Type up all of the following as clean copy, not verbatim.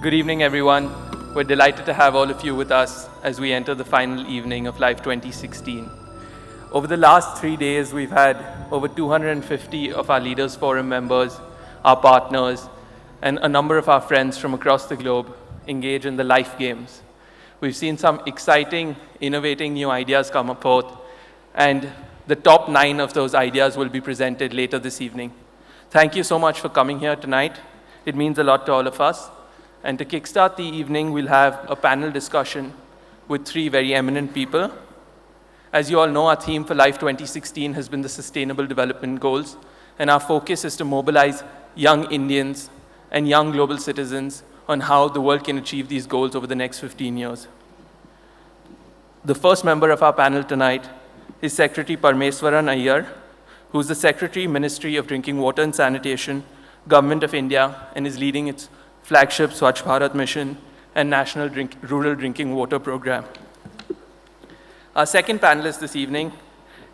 Good evening, everyone. We're delighted to have all of you with us as we enter the final evening of Life 2016. Over the last 3 days, we've had over 250 of our Leaders Forum members, our partners, and a number of our friends from across the globe engage in the Life Games. We've seen some exciting, innovating new ideas come forth, and the top 9 of those ideas will be presented later this evening. Thank you so much for coming here tonight. It means a lot to all of us. And to kickstart the evening, we'll have a panel discussion with 3 very eminent people. As you all know, our theme for Life 2016 has been the Sustainable Development Goals, and our focus is to mobilize young Indians and young global citizens on how the world can achieve these goals over the next 15 years. The first member of our panel tonight is Secretary Parameshwaran Iyer, who is the Secretary, Ministry of Drinking Water and Sanitation, Government of India, and is leading its flagship Swachh Bharat mission and National Rural Drinking Water Program. Our second panelist this evening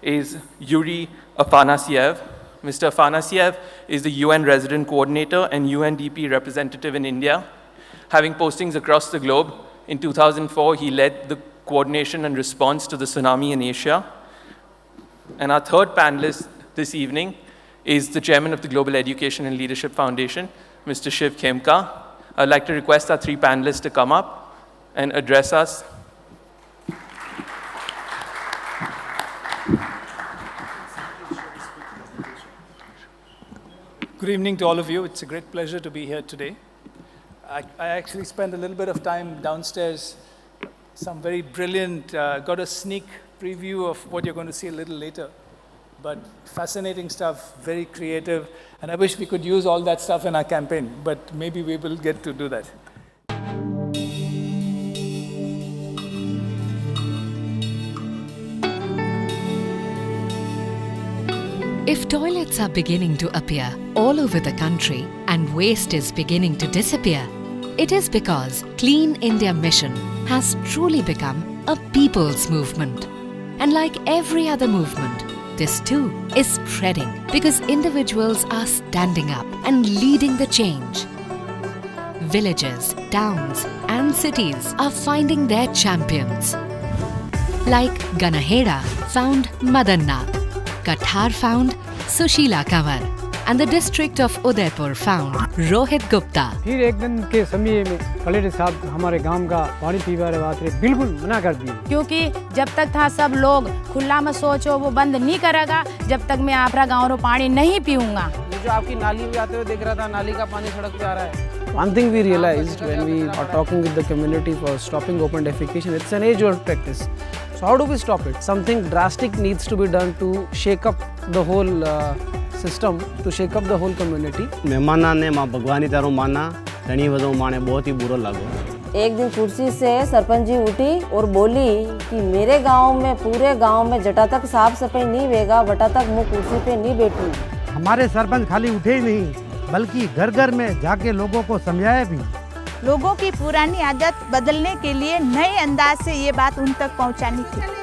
is Yuri Afanasiev. Mr. Afanasiev is the UN Resident Coordinator and UNDP representative in India. Having postings across the globe, in 2004 he led the coordination and response to the tsunami in Asia. And our third panelist this evening is the Chairman of the Global Education and Leadership Foundation, Mr. Shiv Khemka. I'd like to request our 3 panelists to come up and address us. Good evening to all of you. It's a great pleasure to be here today. I actually spent a little bit of time downstairs, some very brilliant, got a sneak preview of what you're going to see a little later. But fascinating stuff, very creative, and I wish we could use all that stuff in our campaign, but maybe we will get to do that. If toilets are beginning to appear all over the country and waste is beginning to disappear, it is because Clean India Mission has truly become a people's movement. And like every other movement, this too is spreading because individuals are standing up and leading the change. Villages, towns and cities are finding their champions. Like Ganaheda found Madannath, Kathar found Sushila Kanwar, and the district of Udaipur found Rohit Gupta. फिर एक दिन के समय में collector साहब हमारे गांव का पानी पीने वाले बिल्कुल मना कर दिए क्योंकि जब तक था सब लोग खुला में सोचो वो बंद नहीं करेगा जब तक मैं आपरा गाँव रो पानी नहीं पीऊंगा। ये जो आपकी नाली में जाते हुए देख रहा था नाली का पानी सड़क पे आ रहा है। One thing we realized when we are talking with the community for stopping open defecation, it's an age-old practice. So how do we stop it? Something drastic needs to be done to shake up the whole system, to shake up the whole community. मेहमाना ने माँ भगवानी तारो माना तनी वजह माने बहुत ही बुरा लगा। एक दिन कुर्सी से सरपंच जी उठी और बोली कि मेरे गांव में पूरे गांव में जटा तक साफ सफाई नहीं होगा बटा तक मैं कुर्सी पे नहीं बैठूंगी। हमारे सरपंच खाली उठे ही नहीं बल्कि घर घर में जाके लोगों को समझाया भी। लोगों की पुरानी आदत बदलने के लिए नए अंदाज से ये बात उन तक पहुंचानी थी।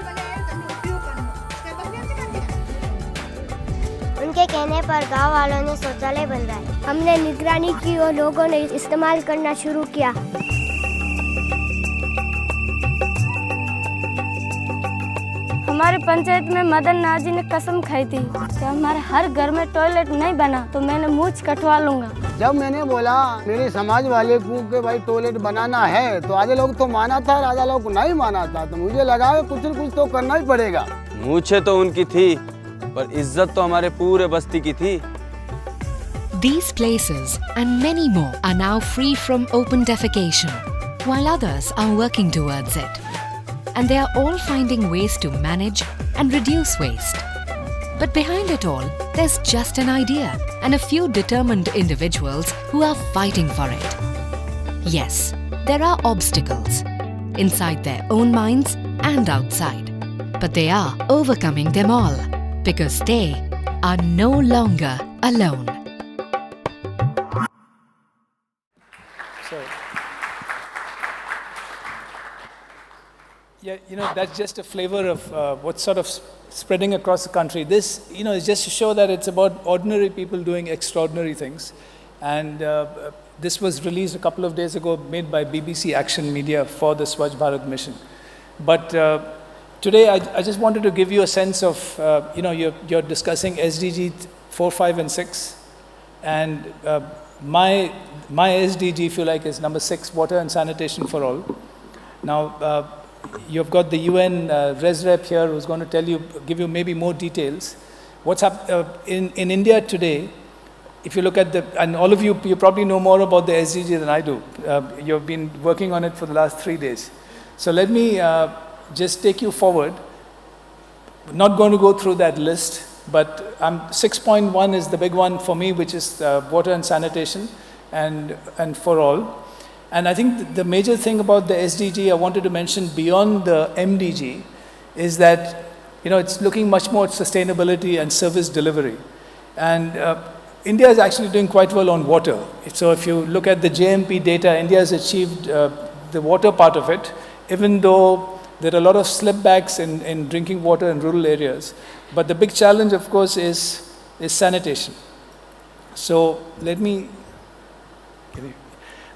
उनके कहने पर गांव वालों ने शौचालय बनवाए। हमने निगरानी की और लोगों ने इस्तेमाल करना शुरू किया। हमारे पंचायत में मदन नाथ जी ने कसम खाई थी कि हमारे हर घर में टॉयलेट नहीं बना तो मैंने मूंछ कटवा लूंगा। जब मैंने बोला मेरे समाज वाले को कि भाई टॉयलेट बनाना है तो आधे लोग तो माना था आधा लोग नहीं माना था, तो मुझे लगा कुछ न कुछ तो करना ही पड़ेगा। मूछे तो उनकी थी पर इज्जत तो हमारे पूरे बस्ती की थी। These places and many more are now free from open defecation, while others are working towards it. And they are all finding ways to manage and reduce waste. But behind it all, there's just an idea and a few determined individuals who are fighting for it. Yes, there are obstacles inside their own minds and outside, but they are overcoming them all because they are no longer alone. Yeah, that's just a flavor of what's sort of spreading across the country. This, is just to show that it's about ordinary people doing extraordinary things. And This was released a couple of days ago, made by BBC Action Media for the Swachh Bharat mission. But today, I just wanted to give you a sense of, you're discussing SDG 4, 5, and 6. And my SDG, if you like, is number 6, water and sanitation for all. Now, you've got the UN Res Rep here who's going to give you maybe more details. What's in India today, if you look at and all of you probably know more about the SDG than I do. You've been working on it for the last 3 days. So let me just take you forward. I'm not going to go through that list, but 6.1 is the big one for me, which is water and sanitation and for all. And I think the major thing about the SDG I wanted to mention beyond the MDG is that, it's looking much more at sustainability and service delivery. And India is actually doing quite well on water. So if you look at the JMP data, India has achieved the water part of it, even though there are a lot of slipbacks in drinking water in rural areas. But the big challenge, of course, is sanitation. So let me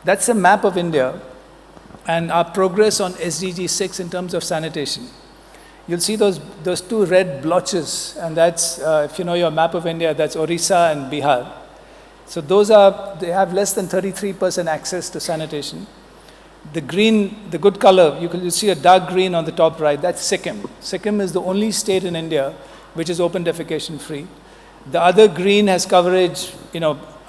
that's a map of India and our progress on SDG 6 in terms of sanitation. You'll see those 2 red blotches, and that's, if you know your map of India, that's Orissa and Bihar. So they have less than 33% access to sanitation. The green, the good color, you see a dark green on the top right, that's Sikkim. Sikkim is the only state in India which is open defecation free. The other green has coverage,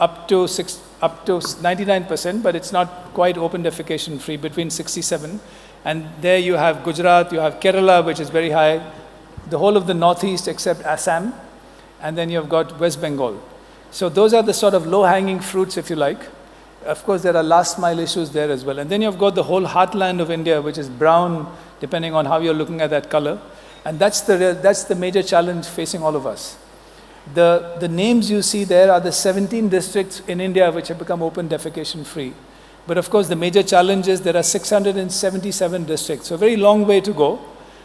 up to 99%, but it's not quite open defecation free, between 67. And there you have Gujarat, you have Kerala, which is very high, the whole of the northeast except Assam, and then you've got West Bengal. So those are the sort of low-hanging fruits, if you like. Of course, there are last-mile issues there as well. And then you've got the whole heartland of India, which is brown, depending on how you're looking at that color. And that's the major challenge facing all of us. The names you see there are the 17 districts in India which have become open defecation free. But of course, the major challenge is there are 677 districts. So a very long way to go.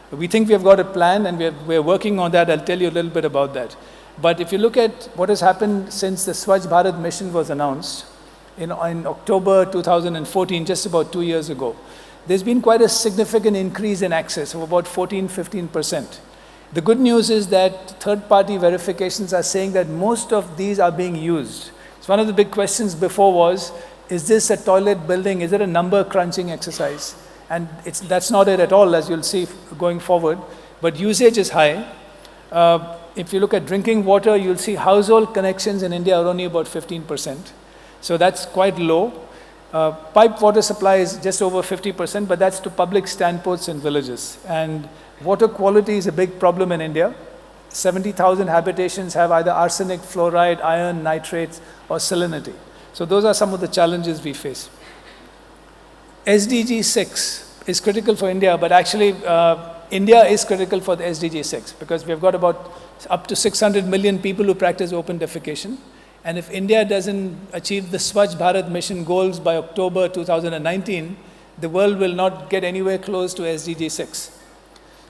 We think we have got a plan and we're working on that. I'll tell you a little bit about that. But if you look at what has happened since the Swachh Bharat mission was announced in October 2014, just about 2 years ago, there's been quite a significant increase in access of about 14-15%. The good news is that third-party verifications are saying that most of these are being used. So one of the big questions before was, is this a toilet building? Is it a number crunching exercise? And that's not it at all, as you'll see going forward. But usage is high. If you look at drinking water, you'll see household connections in India are only about 15%. So that's quite low. Piped water supply is just over 50%, but that's to public standposts in villages. And water quality is a big problem in India. 70,000 habitations have either arsenic, fluoride, iron, nitrates, or salinity. So those are some of the challenges we face. SDG 6 is critical for India, but actually India is critical for the SDG 6 because we've got about up to 600 million people who practice open defecation. And if India doesn't achieve the Swachh Bharat mission goals by October 2019, the world will not get anywhere close to SDG 6.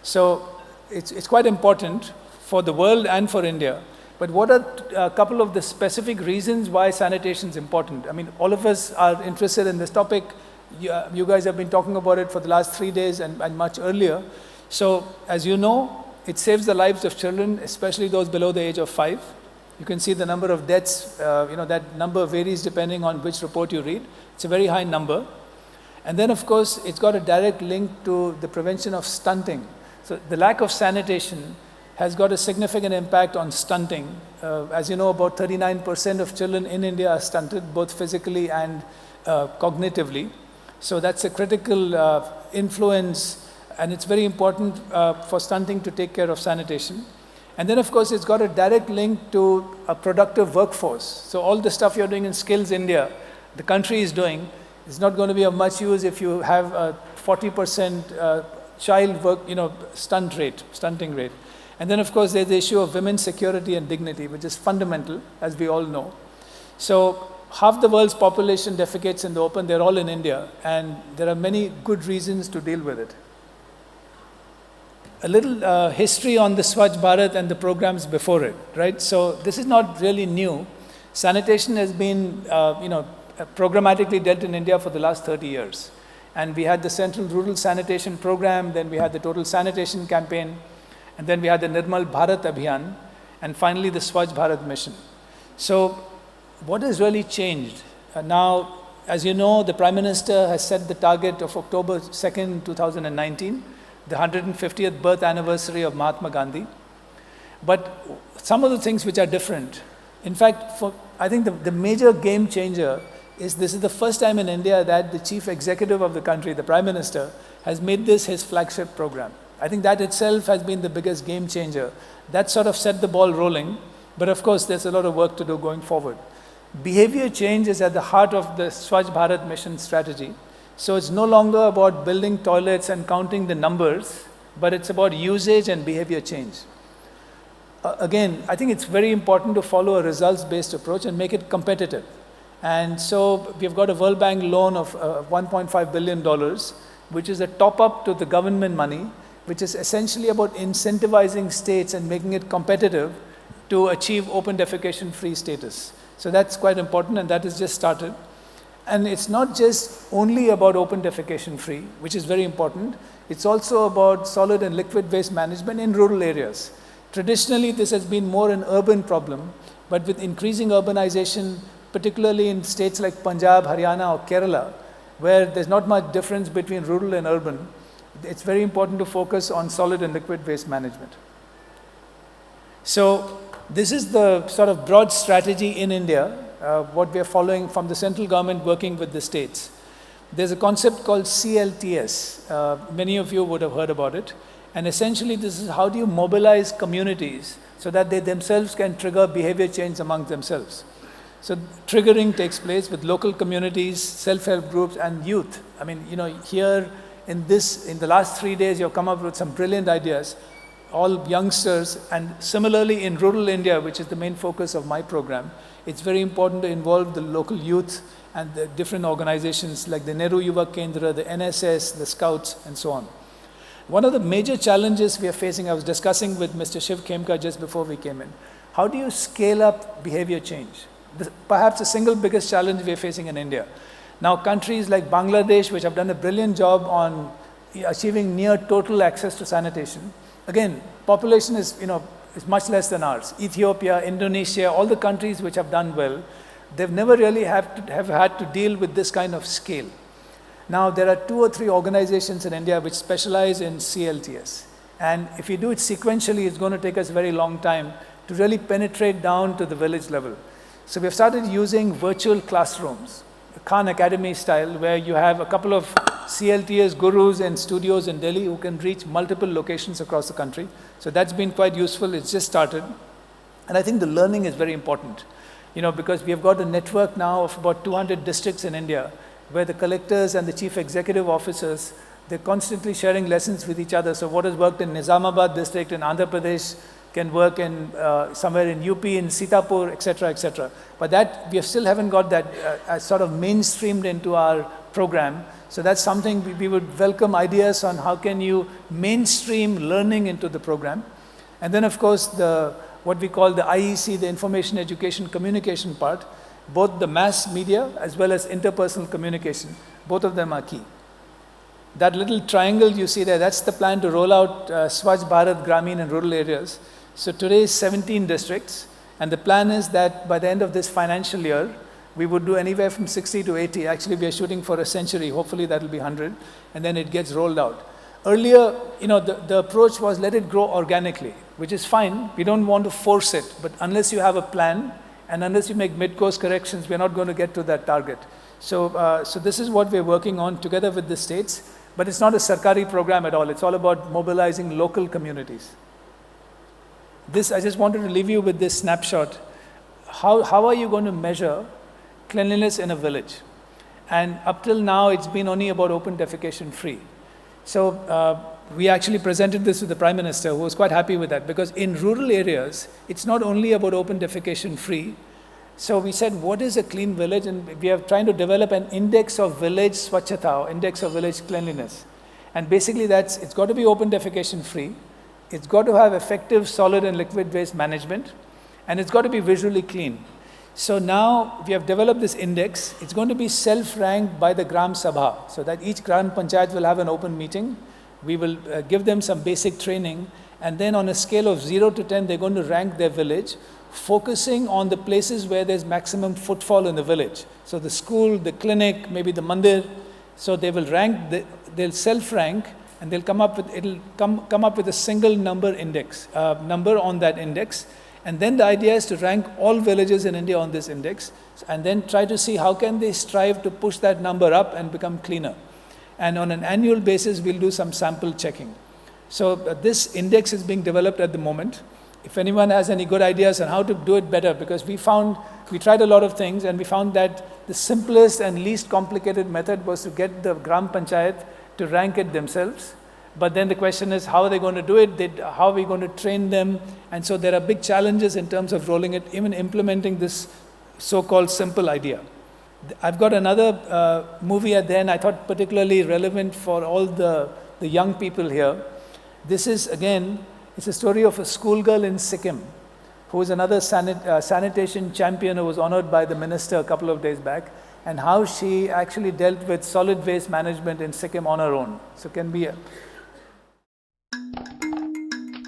So it's quite important for the world and for India. But what are a couple of the specific reasons why sanitation is important? I mean, all of us are interested in this topic. You guys have been talking about it for the last 3 days and much earlier. So, as you know, it saves the lives of children, especially those below the age of 5. You can see the number of deaths, that number varies depending on which report you read. It's a very high number. And then, of course, it's got a direct link to the prevention of stunting. So, the lack of sanitation has got a significant impact on stunting. As you know, about 39% of children in India are stunted, both physically and cognitively. So that's a critical influence, and it's very important for stunting to take care of sanitation. And then, of course, it's got a direct link to a productive workforce. So all the stuff you're doing in Skills India, the country is doing, is not going to be of much use if you have a 40% child work, stunting rate. And then, of course, there's the issue of women's security and dignity, which is fundamental, as we all know. So half the world's population defecates in the open. They're all in India, and there are many good reasons to deal with it. A little history on the Swachh Bharat and the programs before it, right? So this is not really new. Sanitation has been, programmatically dealt in India for the last 30 years. And we had the Central Rural Sanitation Program, then we had the Total Sanitation Campaign, and then we had the Nirmal Bharat Abhiyan, and finally the Swachh Bharat Mission. So what has really changed? Now, as you know, the Prime Minister has set the target of October 2nd, 2019, the 150th birth anniversary of Mahatma Gandhi. But some of the things which are different, in fact, I think the major game changer is this is the first time in India that the Chief Executive of the country, the Prime Minister, has made this his flagship program. I think that itself has been the biggest game changer. That sort of set the ball rolling, but of course there's a lot of work to do going forward. Behavior change is at the heart of the Swachh Bharat mission strategy. So it's no longer about building toilets and counting the numbers, but it's about usage and behavior change. Again, I think it's very important to follow a results-based approach and make it competitive. And so we've got a World Bank loan of $1.5 billion, which is a top-up to the government money, which is essentially about incentivizing states and making it competitive to achieve open defecation-free status. So that's quite important, and that has just started. And it's not just only about open defecation-free, which is very important. It's also about solid and liquid waste management in rural areas. Traditionally, this has been more an urban problem, but with increasing urbanization, particularly in states like Punjab, Haryana, or Kerala, where there's not much difference between rural and urban, it's very important to focus on solid and liquid waste management. So this is the sort of broad strategy in India, what we are following from the central government working with the states. There's a concept called CLTS. Many of you would have heard about it. And essentially, this is how do you mobilize communities so that they themselves can trigger behavior change among themselves. So triggering takes place with local communities, self-help groups, and youth. I mean, you know, here in the last 3 days, you've come up with some brilliant ideas, all youngsters, and similarly in rural India, which is the main focus of my program, it's very important to involve the local youth and the different organizations like the Nehru Yuva Kendra, the NSS, the Scouts, and so on. One of the major challenges we are facing, I was discussing with Mr. Shiv Khemka just before we came in, how do you scale up behavior change? Perhaps the single biggest challenge we are facing in India. Now, countries like Bangladesh, which have done a brilliant job on achieving near total access to sanitation, again, population is much less than ours. Ethiopia, Indonesia, all the countries which have done well, they've never really have had to deal with this kind of scale. Now, there are 2 or 3 organizations in India which specialize in CLTS. And if you do it sequentially, it's going to take us a very long time to really penetrate down to the village level. So we've started using virtual classrooms, Khan Academy style, where you have a couple of CLTS gurus and studios in Delhi who can reach multiple locations across the country. So that's been quite useful. It's just started. And I think the learning is very important, because we have got a network now of about 200 districts in India, where the collectors and the chief executive officers, they're constantly sharing lessons with each other. So what has worked in Nizamabad district in Andhra Pradesh can work in somewhere in UP, in Sitapur, etc., etc. But that, we still haven't got that sort of mainstreamed into our program. So that's something we would welcome ideas on how can you mainstream learning into the program. And then of course, what we call the IEC, the Information Education Communication part, both the mass media as well as interpersonal communication, both of them are key. That little triangle you see there, that's the plan to roll out Swachh Bharat Gramin in rural areas. So today is 17 districts, and the plan is that by the end of this financial year, we would do anywhere from 60 to 80. Actually, we are shooting for a century. Hopefully that will be 100, and then it gets rolled out. Earlier, the approach was let it grow organically, which is fine. We don't want to force it, but unless you have a plan, and unless you make mid-course corrections, we're not going to get to that target. So this is what we're working on together with the states, but it's not a Sarkari program at all. It's all about mobilizing local communities. I just wanted to leave you with this snapshot. How are you going to measure cleanliness in a village? And up till now, it's been only about open defecation free. So we actually presented this to the Prime Minister, who was quite happy with that, because in rural areas, it's not only about open defecation free. So we said, what is a clean village? And we are trying to develop an index of village swachhata, index of village cleanliness. And basically it's got to be open defecation free. It's got to have effective solid and liquid waste management. And it's got to be visually clean. So now we have developed this index. It's going to be self-ranked by the Gram Sabha, so that each Gram Panchayat will have an open meeting. We will give them some basic training, and then on a scale of 0 to 10, they're going to rank their village, focusing on the places where there's maximum footfall in the village. So the school, the clinic, maybe the mandir. So they will rank, they'll self-rank, and they'll come up with a single number index, number on that index. And then the idea is to rank all villages in India on this index, and then try to see how can they strive to push that number up and become cleaner. And on an annual basis, we'll do some sample checking. So this index is being developed at the moment. If anyone has any good ideas on how to do it better, because we tried a lot of things, and we found that the simplest and least complicated method was to get the Gram Panchayat to rank it themselves. But then the question is, how are they going to do it? How are we going to train them? And so there are big challenges in terms of rolling it, even implementing this so-called simple idea. I've got another movie at the end I thought particularly relevant for all the young people here. This is, again, it's a story of a schoolgirl in Sikkim who is another sanitation champion who was honored by the minister a couple of days back, and how she actually dealt with solid waste management in Sikkim on her own. So can be a...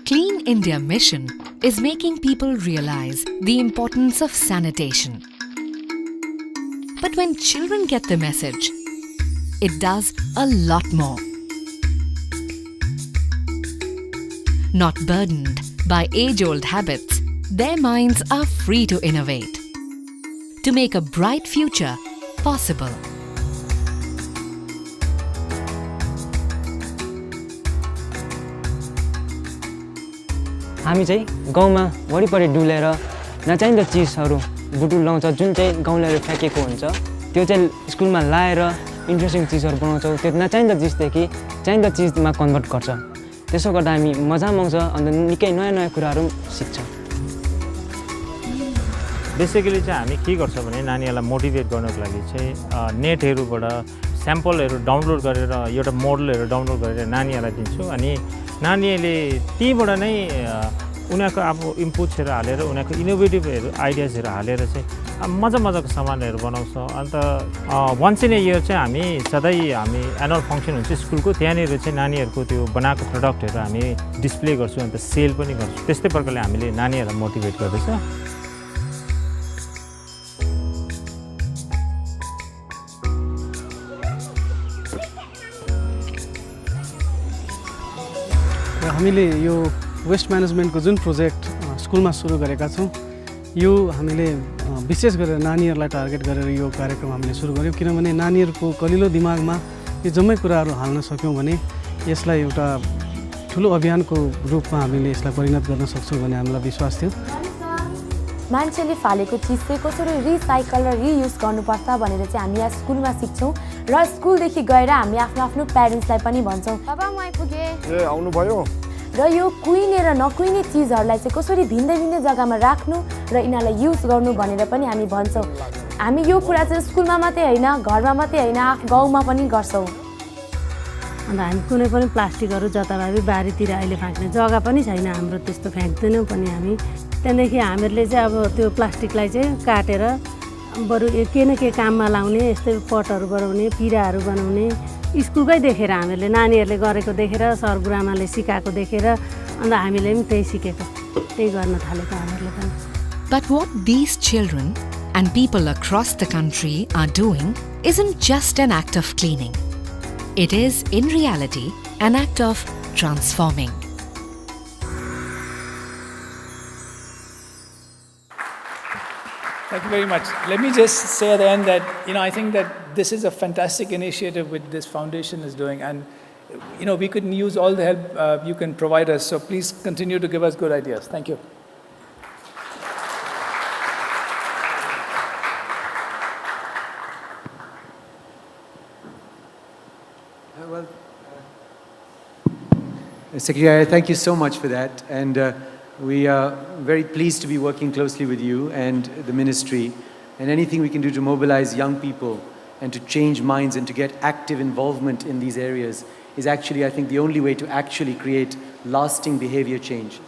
Clean India mission is making people realize the importance of sanitation. But when children get the message, it does a lot more. Not burdened by age-old habits, their minds are free to innovate, to make a bright future possible. हामी चाहिँ गाउँमा वरिपरि डुलेर नचाहिँदो चिजहरू बुटुल लाउँछ, जुन चाहिँ गाउँलेहरू फ्याँकेको हुन्छ, त्यो चाहिँ स्कुलमा लाएर इन्ट्रेस्टिङ चिजहरू बनाउँछौँ। त्यो नचाहिँदो चिजदेखि चाहिँदो चिजमा कन्भर्ट गर्छ। त्यसो गर्दा हामी मजा पनि आउँछ, अन्त निकै नयाँ नयाँ कुराहरू सिक्छौँ। बेसिकली चाहिँ हामी के गर्छौँ भने नानीहरूलाई मोटिभेट गर्नको लागि चाहिँ नेटहरूबाट स्याम्पलहरू डाउनलोड गरेर एउटा मोडलहरू डाउनलोड गरेर नानीहरूलाई दिन्छु, अनि नानीहरूले त्यहीबाट नै उनीहरूको अब इनपुट्सहरू हालेर उनीहरूको इनोभेटिभहरू आइडियाजहरू हालेर चाहिँ मजाको सामानहरू बनाउँछ। अन्त वन्स इन ए इयर चाहिँ हामी सधैँ हामी एनुअल फङ्सन हुन्छ स्कुलको, त्यहाँनिर चाहिँ नानीहरूको त्यो बनाएको प्रडक्टहरू हामी डिस्प्ले गर्छौँ, अन्त सेल पनि गर्छौँ। त्यस्तै प्रकारले हामीले नानीहरूलाई मोटिभेट गर्दैछ। हामीले यो वेस्ट म्यानेजमेन्टको जुन प्रोजेक्ट स्कुलमा सुरु गरेका छौँ, यो हामीले विशेष गरेर नानीहरूलाई टार्गेट गरेर यो कार्यक्रम हामीले सुरु गर्यौँ, किनभने नानीहरूको कलिलो दिमागमा यो जम्मै कुराहरू हाल्न सक्यौँ भने यसलाई एउटा ठुलो अभियानको रूपमा हामीले यसलाई परिणत गर्न सक्छौँ भन्ने हामीलाई विश्वास थियो। मान्छेले फालेको चिज चाहिँ कसरी रिसाइकल र रियुज गर्नुपर्छ भनेर चाहिँ हामी यहाँ स्कुलमा सिक्छौँ, र स्कुलदेखि गएर हामी आफ्नो प्यारेन्ट्सलाई पनि भन्छौँ, बाबा म आइपुगेँ, आउनुभयो। र यो कुहिने र नकुहिने चिजहरूलाई चाहिँ कसरी भिन्दै जग्गामा राख्नु र यिनीहरूलाई युज गर्नु भनेर पनि हामी भन्छौँ। हामी यो कुरा चाहिँ स्कुलमा मात्रै होइन, घरमा मात्रै होइन, गाउँमा पनि गर्छौँ। अन्त हामी कुनै पनि प्लास्टिकहरू जताभावी बारीतिर अहिले फ्याँक्ने जग्गा पनि छैन हाम्रो, त्यस्तो फ्याँक्दैनौँ पनि हामी। त्यहाँदेखि हामीहरूले चाहिँ अब त्यो प्लास्टिकलाई चाहिँ काटेर बरु के न के काममा लाउने, यस्तै पटहरू बनाउने, पिराहरू बनाउने, स्कुलकै देखेर हामीहरूले नानीहरूले गरेको देखेर, सरगुरुआमाले सिकाएको देखेर अन्त हामीले पनि त्यही सिकेको, त्यही गर्न थालेको हामीहरूले पनि। But what these children and people across the country are doing isn't just an act of cleaning. It is, in reality, an act of transforming. Thank you very much. Let me just say at the end that, I think that this is a fantastic initiative which this foundation is doing, and, we could use all the help you can provide us, so please continue to give us good ideas. Thank you. Secretary, thank you so much for that, and we are very pleased to be working closely with you and the ministry, and anything we can do to mobilize young people and to change minds and to get active involvement in these areas is actually, I think, the only way to actually create lasting behavior change.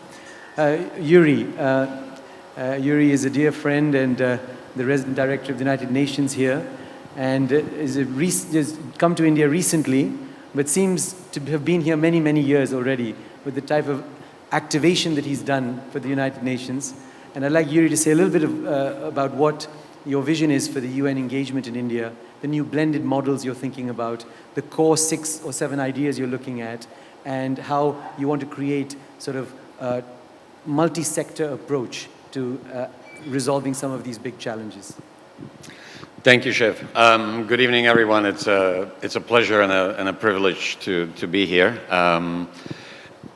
Yuri is a dear friend, and the resident director of the United Nations here, and has come to India recently, but seems to have been here many, many years already with the type of activation that he's done for the United Nations. And I'd like Yuri to say a little bit about what your vision is for the UN engagement in India, the new blended models you're thinking about, the core 6 or 7 ideas you're looking at, and how you want to create sort of a multi-sector approach to resolving some of these big challenges. Thank you, Shiv. Good evening, everyone. It's a pleasure and a privilege to be here.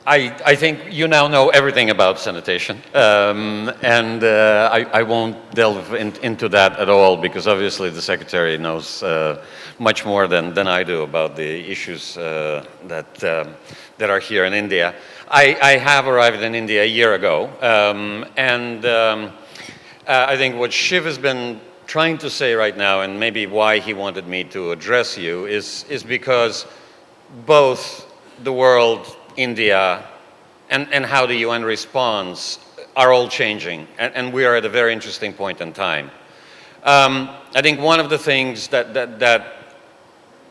I think you now know everything about sanitation, and I won't delve into that at all, because obviously the Secretary knows much more than I do about the issues that are here in India. I have arrived in India a year ago, and I think what Shiv has been trying to say right now, and maybe why he wanted me to address you, is because both the world, India, and how the UN responds are all changing, and we are at a very interesting point in time. I think one of the things that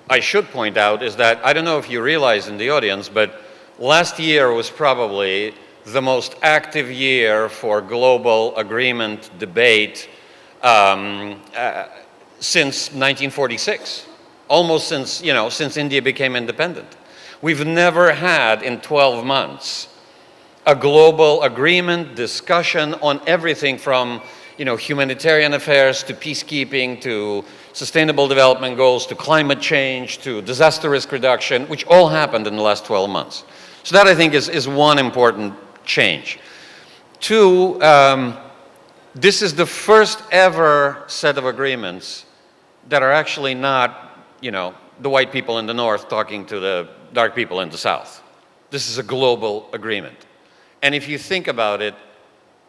I should point out is that, I don't know if you realize in the audience, but last year was probably the most active year for global agreement debate since 1946, almost since India became independent. We've never had in 12 months a global agreement discussion on everything from humanitarian affairs to peacekeeping to sustainable development goals to climate change to disaster risk reduction, which all happened in the last 12 months. So that, I think, is one important change. Two, this is the first ever set of agreements that are actually not, the white people in the north talking to the dark people in the south. This is a global agreement. And if you think about it,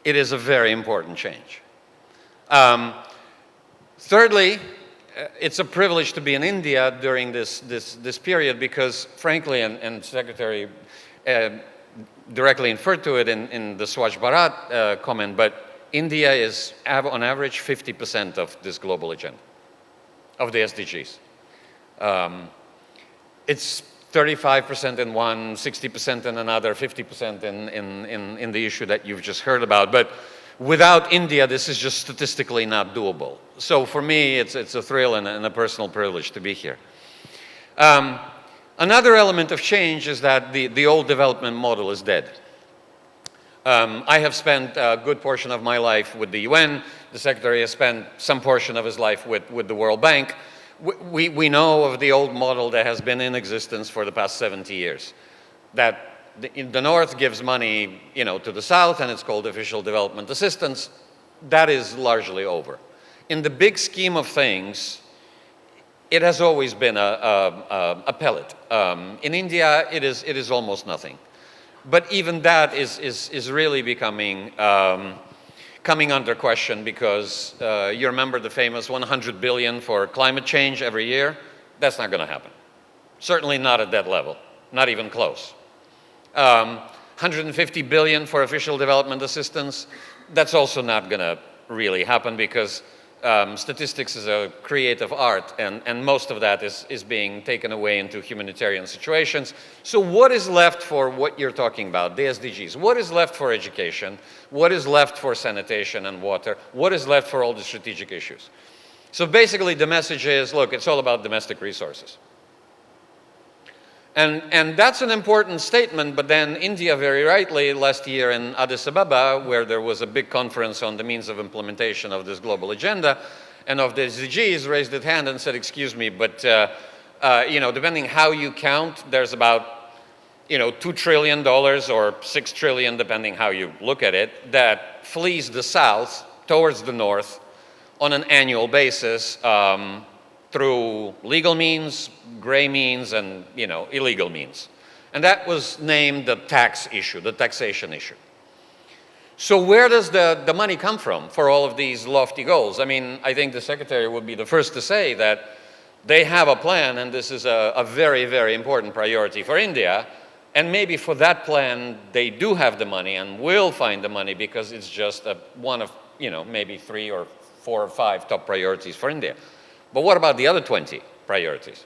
it is a very important change. Thirdly, it's a privilege to be in India during this period because, frankly, and Secretary directly inferred to it in the Swachh Bharat comment, but India is, on average, 50% of this global agenda, of the SDGs. It's 35% in one, 60% in another, 50% in the issue that you've just heard about. But without India, this is just statistically not doable. So for me, it's a thrill and a personal privilege to be here. Another element of change is that the old development model is dead. I have spent a good portion of my life with the UN. The Secretary has spent some portion of his life with the World Bank. We know of the old model that has been in existence for the past 70 years. That the North gives money, to the South, and it's called official development assistance. That is largely over. In the big scheme of things, it has always been a pellet. In India, it is almost nothing. But even that is really becoming coming under question because you remember the famous 100 billion for climate change every year? That's not going to happen. Certainly not at that level, not even close. 150 billion for official development assistance, that's also not going to really happen because statistics is a creative art, and most of that is being taken away into humanitarian situations. So what is left for what you're talking about, the SDGs? What is left for education? What is left for sanitation and water? What is left for all the strategic issues? So basically the message is, look, it's all about domestic resources. And that's an important statement, but then India very rightly last year in Addis Ababa, where there was a big conference on the means of implementation of this global agenda and of the SDGs, raised its hand and said, excuse me, but depending how you count, there's about $2 trillion or 6 trillion, depending how you look at it, that flees the south towards the north on an annual basis through legal means, gray means, and illegal means. And that was named the tax issue, the taxation issue. So where does the money come from for all of these lofty goals? I mean, I think the Secretary would be the first to say that they have a plan, and this is a very, very important priority for India. And maybe for that plan, they do have the money and will find the money because it's just one of maybe 3 or 4 or 5 top priorities for India. But what about the other 20 priorities?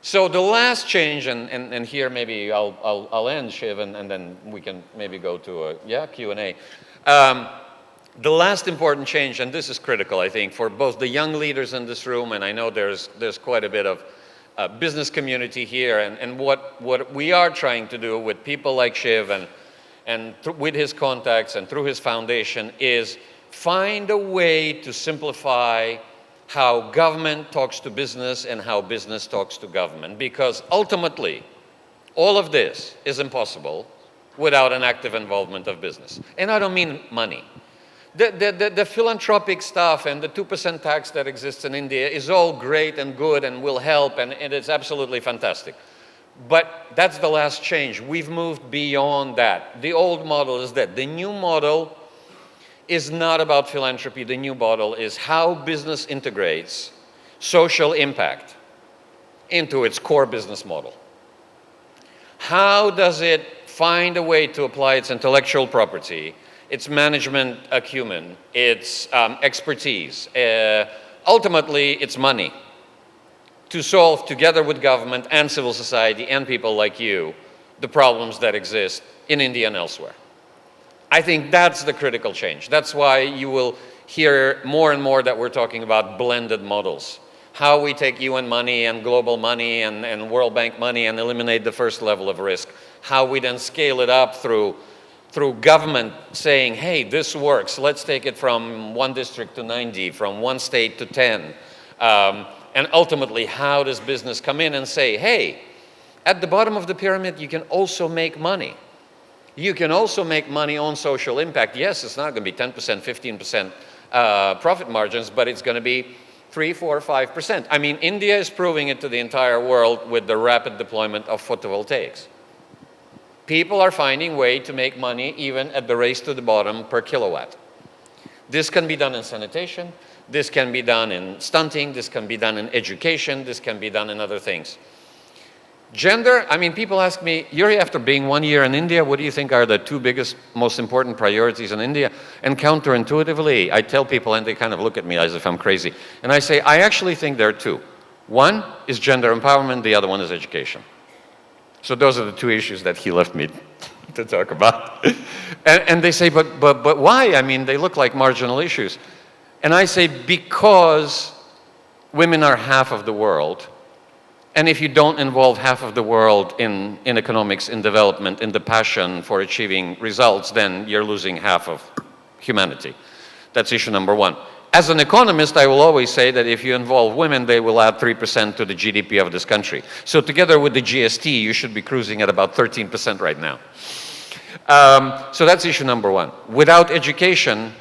So the last change, and here maybe I'll end, Shiv, and then we can maybe go to a Q&A. The last important change, and this is critical, I think, for both the young leaders in this room, and I know there's quite a bit of business community here, and what we are trying to do with people like Shiv and with his contacts and through his foundation is find a way to simplify how government talks to business and how business talks to government, because ultimately all of this is impossible without an active involvement of business. And I don't mean money. The philanthropic stuff and the 2% tax that exists in India is all great and good and will help, and it's absolutely fantastic. But that's the last change. We've moved beyond that. The old model is that. The new model is not about philanthropy. The new model is how business integrates social impact into its core business model. How does it find a way to apply its intellectual property, its management acumen, its expertise, ultimately its money, to solve, together with government and civil society and people like you, the problems that exist in India and elsewhere. I think that's the critical change. That's why you will hear more and more that we're talking about blended models. How we take UN money and global money and World Bank money and eliminate the first level of risk. How we then scale it up through government saying, hey, this works. Let's take it from 1 district to 90, from 1 state to 10. And ultimately, how does business come in and say, hey, at the bottom of the pyramid, you can also make money. You can also make money on social impact. Yes, it's not going to be 10%, 15% profit margins, but it's going to be 3, 4, 5%. I mean, India is proving it to the entire world with the rapid deployment of photovoltaics. People are finding a way to make money even at the race to the bottom per kilowatt. This can be done in sanitation. This can be done in stunting. This can be done in education. This can be done in other things. Gender, I mean, people ask me, Yuri, after being 1 year in India, what do you think are the 2 biggest, most important priorities in India? And counterintuitively, I tell people, and they kind of look at me as if I'm crazy. And I say, I actually think there are 2. One is gender empowerment, the other one is education. So those are the 2 issues that he left me to talk about. and they say, but why? I mean, they look like marginal issues. And I say, because women are half of the world. And if you don't involve half of the world in economics, in development, in the passion for achieving results, then you're losing half of humanity. That's issue number 1. As an economist, I will always say that if you involve women, they will add 3% to the GDP of this country. So together with the GST, you should be cruising at about 13% right now. So that's issue number 1. Without education,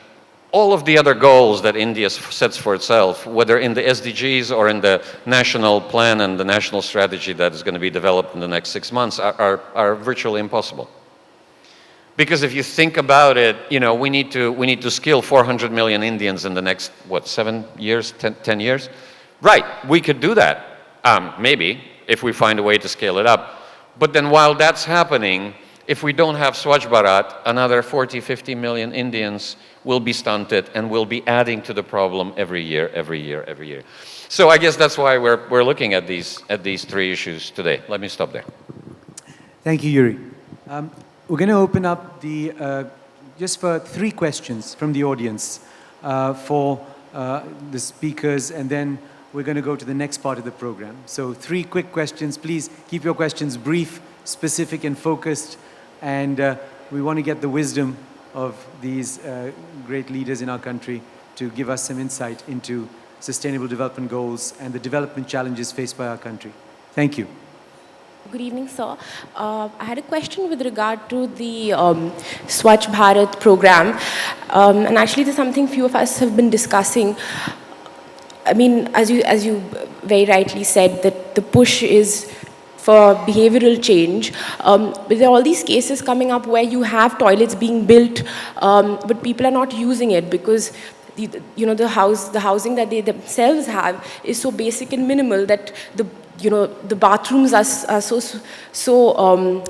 all of the other goals that India sets for itself, whether in the SDGs or in the national plan and the national strategy that is going to be developed in the next 6 months, are virtually impossible. Because if you think about it, you know, we need to skill 400 million Indians in the next, what, 7 years, 10 years? Right, we could do that, maybe, if we find a way to scale it up. But then while that's happening, if we don't have Swachh Bharat, another 40, 50 million Indians will be stunted and will be adding to the problem every year. So I guess that's why we're looking at these 3 issues today. Let me stop there. Thank you, Yuri. We're going to open up just for 3 questions from the audience for the speakers, and then we're going to go to the next part of the program. So 3 quick questions. Please keep your questions brief, specific, and focused. And we want to get the wisdom of these great leaders in our country to give us some insight into sustainable development goals and the development challenges faced by our country. Thank you. Good evening, sir. I had a question with regard to the Swachh Bharat program. And actually, this is something few of us have been discussing. I mean, as you very rightly said, that the push is for behavioral change. But there are all these cases coming up where you have toilets being built, but people are not using it because the housing that they themselves have is so basic and minimal that the bathrooms are so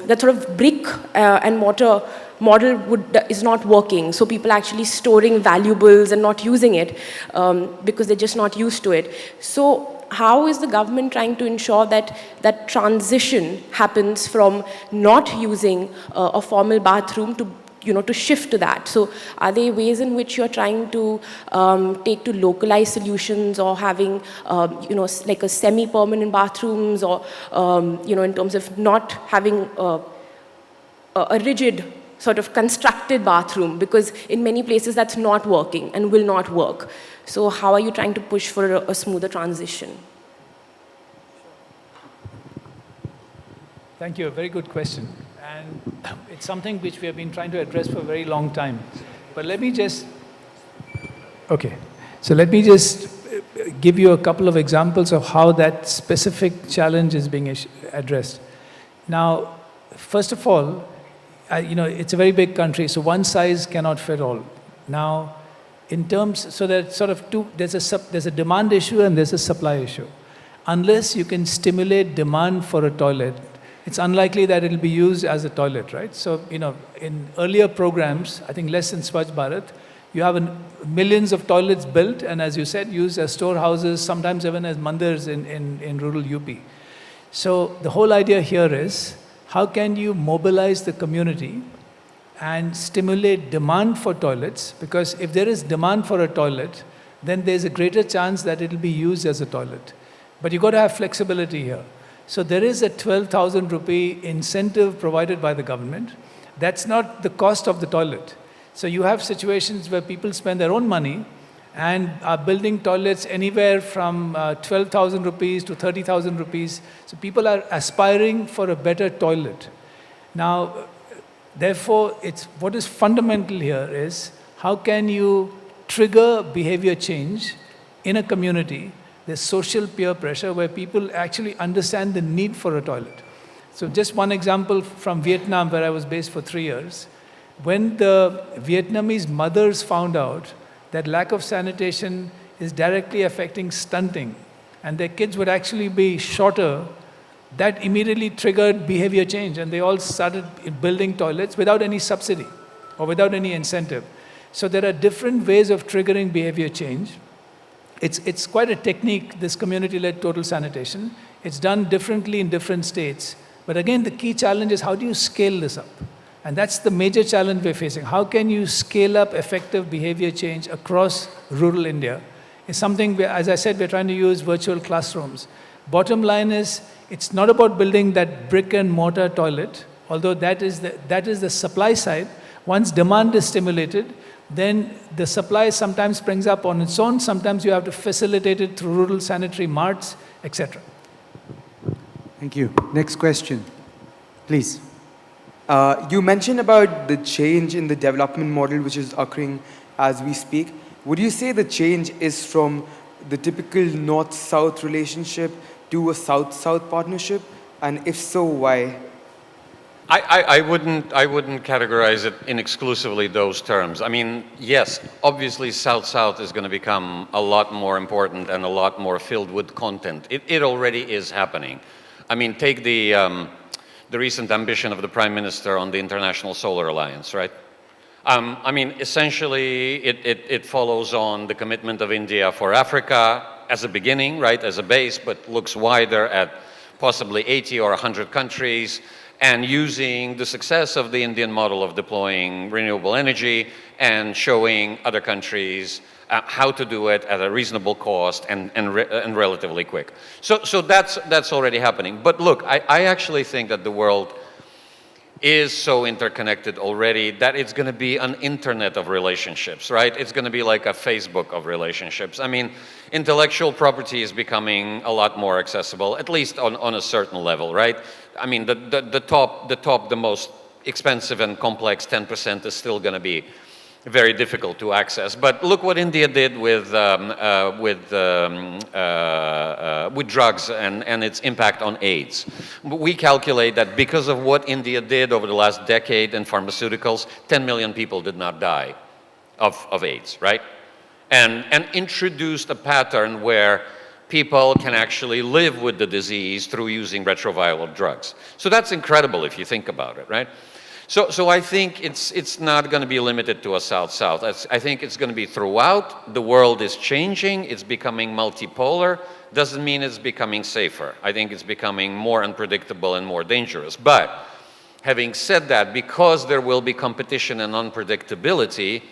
that sort of brick and mortar model is not working. So people actually storing valuables and not using it because they're just not used to it. So how is the government trying to ensure that that transition happens from not using a formal bathroom to to shift to that? So are there ways in which you're trying to take to localized solutions, or having, like a semi-permanent bathrooms, or, in terms of not having a rigid sort of constructed bathroom, because in many places that's not working and will not work. So how are you trying to push for a smoother transition? Thank you, a very good question. And it's something which we have been trying to address for a very long time. But let me just give you a couple of examples of how that specific challenge is being addressed. Now, first of all, it's a very big country, so one size cannot fit all. Now, in terms, so there's sort of there's a demand issue and there's a supply issue. Unless you can stimulate demand for a toilet, it's unlikely that it'll be used as a toilet, right? So, in earlier programs, I think less than Swachh Bharat, you have millions of toilets built, and as you said, used as storehouses, sometimes even as mandirs in rural UP. So the whole idea here is, how can you mobilize the community and stimulate demand for toilets? Because if there is demand for a toilet, then there's a greater chance that it'll be used as a toilet. But you've got to have flexibility here. So there is a 12,000 rupee incentive provided by the government. That's not the cost of the toilet. So you have situations where people spend their own money and are building toilets anywhere from 12,000 rupees to 30,000 rupees. So people are aspiring for a better toilet. Now, therefore, what is fundamental here is, how can you trigger behavior change in a community? There's social peer pressure where people actually understand the need for a toilet. So just one example from Vietnam, where I was based for 3 years. When the Vietnamese mothers found out that lack of sanitation is directly affecting stunting, and their kids would actually be shorter, that immediately triggered behavior change, and they all started building toilets without any subsidy or without any incentive. So there are different ways of triggering behavior change. It's quite a technique, this community-led total sanitation. It's done differently in different states. But again, the key challenge is, how do you scale this up? And that's the major challenge we're facing. How can you scale up effective behavior change across rural India? It's something, as I said, we're trying to use virtual classrooms. Bottom line is, it's not about building that brick and mortar toilet, although that is the supply side. Once demand is stimulated, then the supply sometimes springs up on its own. Sometimes you have to facilitate it through rural sanitary marts, etc. Thank you. Next question, please. You mentioned about the change in the development model which is occurring as we speak. Would you say the change is from the typical north-south relationship to a south-south partnership? And if so, why? I wouldn't categorize it in exclusively those terms. I mean, yes, obviously South-South is going to become a lot more important and a lot more filled with content. It already is happening. I mean, take the recent ambition of the Prime Minister on the International Solar Alliance, right? I mean, essentially, it follows on the commitment of India for Africa as a beginning, right, as a base, but looks wider at possibly 80 or 100 countries, and using the success of the Indian model of deploying renewable energy and showing other countries how to do it at a reasonable cost and relatively quick. So that's already happening. But look, I actually think that the world is so interconnected already that it's going to be an internet of relationships, right? It's going to be like a Facebook of relationships. I mean, intellectual property is becoming a lot more accessible, at least on a certain level, right? I mean, the most expensive and complex 10% is still going to be very difficult to access. But look what India did with drugs and its impact on AIDS. We calculate that because of what India did over the last decade in pharmaceuticals, 10 million people did not die of AIDS, right? And introduced a pattern where people can actually live with the disease through using retroviral drugs. So that's incredible if you think about it, right? So I think it's not going to be limited to a South-South. I think it's going to be throughout. The world is changing. It's becoming multipolar. Doesn't mean it's becoming safer. I think it's becoming more unpredictable and more dangerous. But having said that, because there will be competition and unpredictability,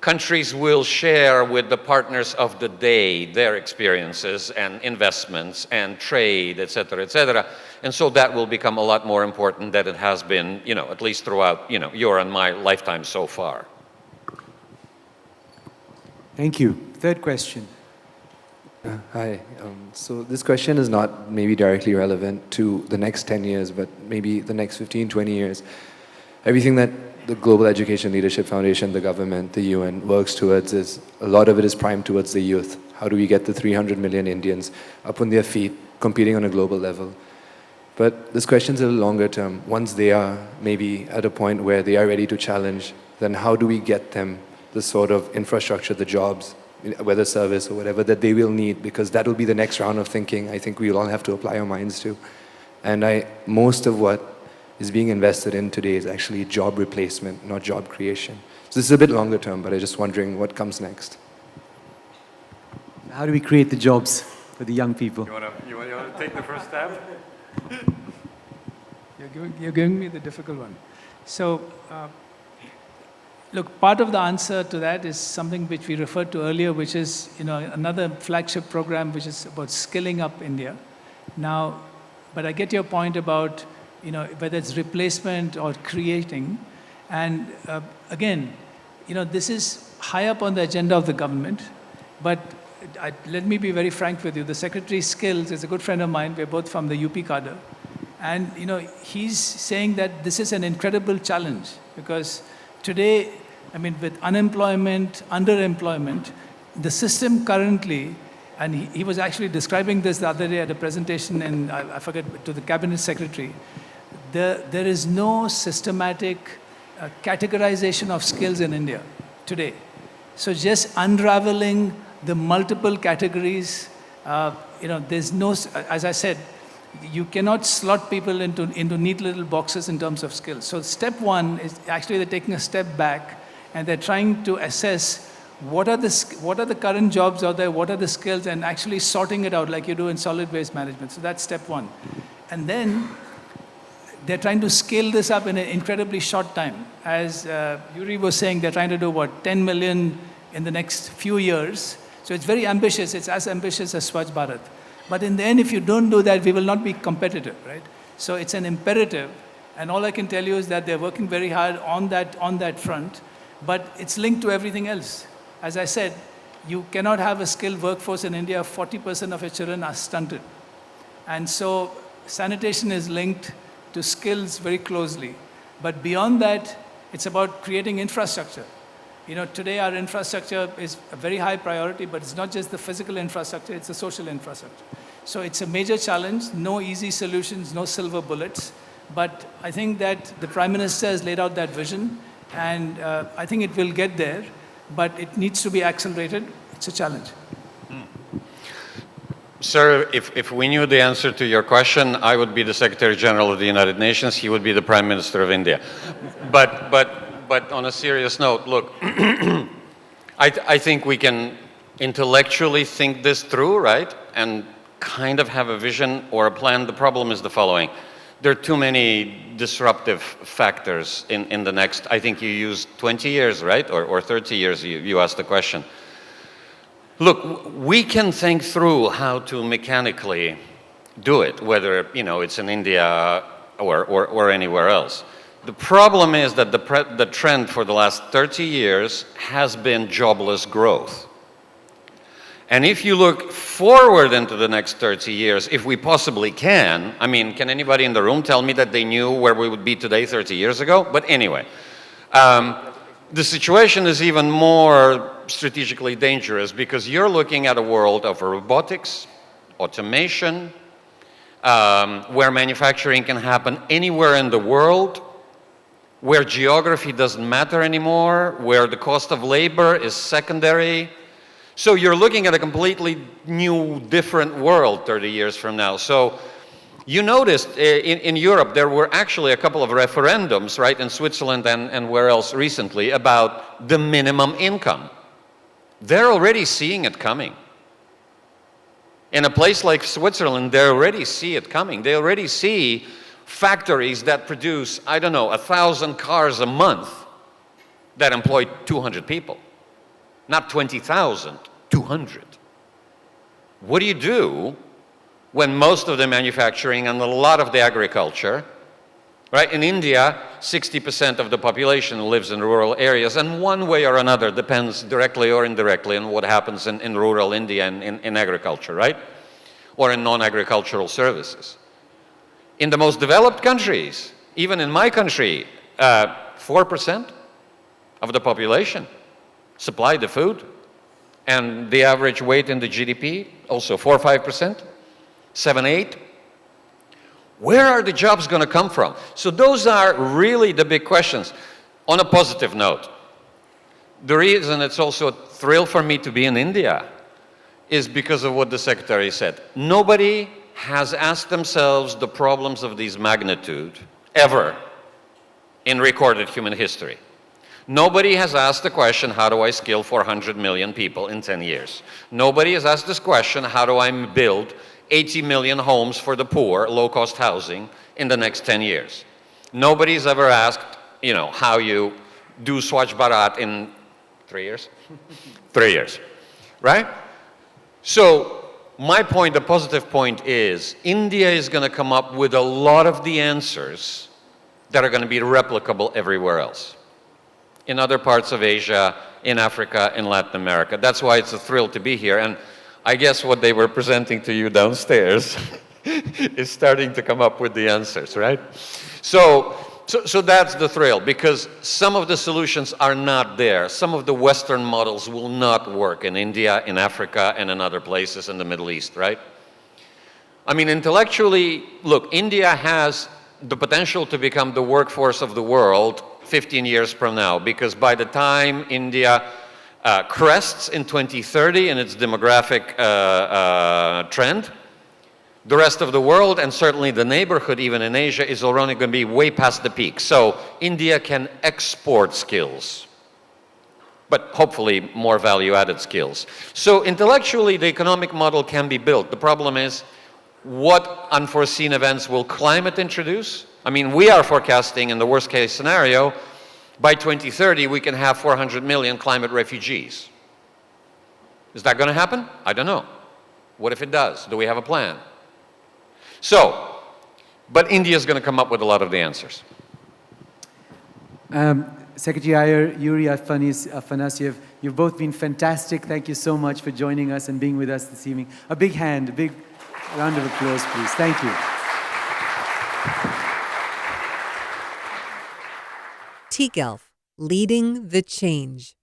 countries will share with the partners of the day their experiences and investments and trade, et cetera, and so that will become a lot more important than it has been, at least throughout, your and my lifetime so far. Thank you. Third question. Hi. So this question is not maybe directly relevant to the next 10 years, but maybe the next 15, 20 years. Everything that the Global Education Leadership Foundation, the government, the UN works towards a lot of it is primed towards the youth. How do we get the 300 million Indians up on their feet, competing on a global level? But this question's a little longer term. Once they are maybe at a point where they are ready to challenge, then how do we get them the sort of infrastructure, the jobs, whether service or whatever, that they will need? Because that will be the next round of thinking I think we'll all have to apply our minds to. And most of what is being invested in today is actually job replacement, not job creation. So this is a bit longer term, but I'm just wondering what comes next. How do we create the jobs for the young people? You want to take the first stab? You're giving me the difficult one. So, look, part of the answer to that is something which we referred to earlier, which is another flagship program which is about skilling up India. Now, but I get your point about whether it's replacement or creating. And again, this is high up on the agenda of the government. But let me be very frank with you. The Secretary Skills is a good friend of mine. We're both from the UP cadre. And he's saying that this is an incredible challenge because today, with unemployment, underemployment, the system currently, and he was actually describing this the other day at a presentation in, I forget, to the Cabinet Secretary. There is no systematic categorization of skills in India today. So just unraveling the multiple categories, there's no, as I said, you cannot slot people into neat little boxes in terms of skills. So step one is actually they're taking a step back and they're trying to assess what are the current jobs out there, what are the skills, and actually sorting it out like you do in solid waste management. So that's step one. And then they're trying to scale this up in an incredibly short time. As Yuri was saying, they're trying to do 10 million in the next few years. So it's very ambitious. It's as ambitious as Swachh Bharat. But in the end, if you don't do that, we will not be competitive, right? So it's an imperative. And all I can tell you is that they're working very hard on that front. But it's linked to everything else. As I said, you cannot have a skilled workforce in India. 40% of its children are stunted. And so sanitation is linked to skills very closely. But beyond that, it's about creating infrastructure. Today our infrastructure is a very high priority, but it's not just the physical infrastructure, it's the social infrastructure. So it's a major challenge, no easy solutions, no silver bullets. But I think that the Prime Minister has laid out that vision, and I think it will get there, but it needs to be accelerated. It's a challenge. Sir, if we knew the answer to your question, I would be the Secretary General of the United Nations, he would be the Prime Minister of India. But on a serious note, look, I think we can intellectually think this through, right? And kind of have a vision or a plan. The problem is the following. There are too many disruptive factors in the next, I think you used 20 years, right? Or 30 years, you asked the question. Look, we can think through how to mechanically do it, whether it's in India or anywhere else. The problem is that the trend for the last 30 years has been jobless growth. And if you look forward into the next 30 years, if we possibly can, can anybody in the room tell me that they knew where we would be today 30 years ago? But anyway, the situation is even more strategically dangerous because you're looking at a world of robotics, automation, where manufacturing can happen anywhere in the world, where geography doesn't matter anymore, where the cost of labor is secondary. So you're looking at a completely new, different world 30 years from now. So You noticed in Europe there were actually a couple of referendums, right, in Switzerland and where else recently, about the minimum income. They're already seeing it coming. In a place like Switzerland, they already see it coming. They already see factories that produce, I don't know, 1,000 cars a month that employ 200 people. Not 20,000, 200. What do you do when most of the manufacturing and a lot of the agriculture, right? In India, 60% of the population lives in rural areas, and one way or another depends directly or indirectly on what happens in rural India and in agriculture, right? Or in non-agricultural services. In the most developed countries, even in my country, 4% of the population supply the food, and the average weight in the GDP, also 4 or 5%, 7, 8. Where are the jobs going to come from? So those are really the big questions. On a positive note, the reason it's also a thrill for me to be in India is because of what the Secretary said. Nobody has asked themselves the problems of this magnitude ever in recorded human history. Nobody has asked the question, how do I skill 400 million people in 10 years? Nobody has asked this question, how do I build 80 million homes for the poor, low-cost housing, in the next 10 years? Nobody's ever asked, you know, how you do Swachh Bharat in 3 years? 3 years, right? So my point, the positive point is, India is going to come up with a lot of the answers that are going to be replicable everywhere else. In other parts of Asia, in Africa, in Latin America. That's why it's a thrill to be here. And I guess what they were presenting to you downstairs is starting to come up with the answers, right? So that's the thrill, because some of the solutions are not there. Some of the Western models will not work in India, in Africa, and in other places in the Middle East, right? I mean, intellectually, look, India has the potential to become the workforce of the world 15 years from now, because by the time India crests in 2030 in its demographic trend, the rest of the world, and certainly the neighborhood, even in Asia, is already going to be way past the peak. So India can export skills, but hopefully more value-added skills. So intellectually, the economic model can be built. The problem is, what unforeseen events will climate introduce? I mean, we are forecasting, in the worst-case scenario, by 2030, we can have 400 million climate refugees. Is that going to happen? I don't know. What if it does? Do we have a plan? So, but India is going to come up with a lot of the answers. Secretary Iyer, Yuri, Afanasiev, you've both been fantastic. Thank you so much for joining us and being with us this evening. A big hand, a big round of applause, please. Thank you. tGELF, leading the change.